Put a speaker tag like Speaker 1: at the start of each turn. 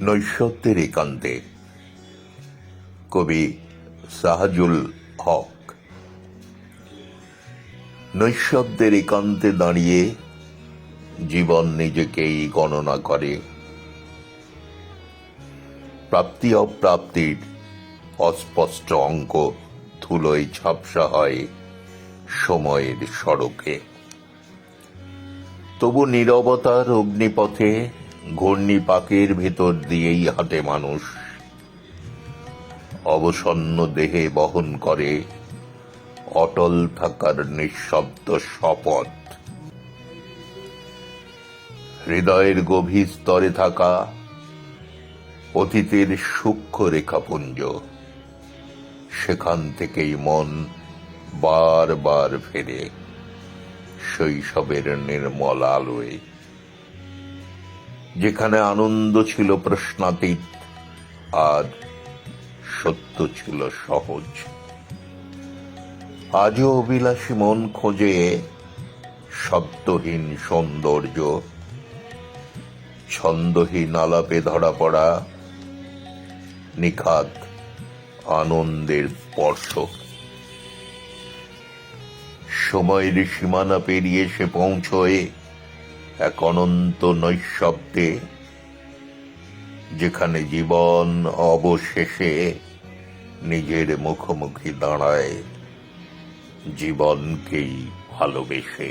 Speaker 1: নৈঃশব্দের একান্তে। কবি সাহাজুল হক। নৈঃশব্দের একান্তে দাঁড়িয়ে জীবন নিজেকেই গণনা করে। প্রাপ্তি অপ্রাপ্তির অস্পষ্ট অঙ্ক ধুলোয় ঝাপসা হয় সময়ের সড়কে। তবু নীরবতার অগ্নিপথে ঘূর্ণিপাকের ভেতর দিয়েই হাঁটে মানুষ। অবসন্ন দেহে বহন করে অটল থাকার নিঃশব্দ শপথ। হৃদয়ের গভীর স্তরে থাকা অতীতের সূক্ষ্ম রেখাপুঞ্জ, সেখান থেকেই মন বারবার ফেরে শৈশবের নির্মল আলোয়, যেখানে আনন্দ ছিল প্রশ্নাতীত আর সত্য ছিল সহজ। আজও অভিলাষী মন খোঁজে শব্দহীন সৌন্দর্য, ছন্দহীন আলাপে ধরা পড়া নিখাত আনন্দের স্পর্শ। সময়ের সীমানা পেরিয়ে সে পৌঁছয় এক অনন্ত নৈঃশব্দে, যেখানে জীবন অবশেষে নিজের মুখোমুখি দাঁড়ায় জীবনকেই ভালোবেসে।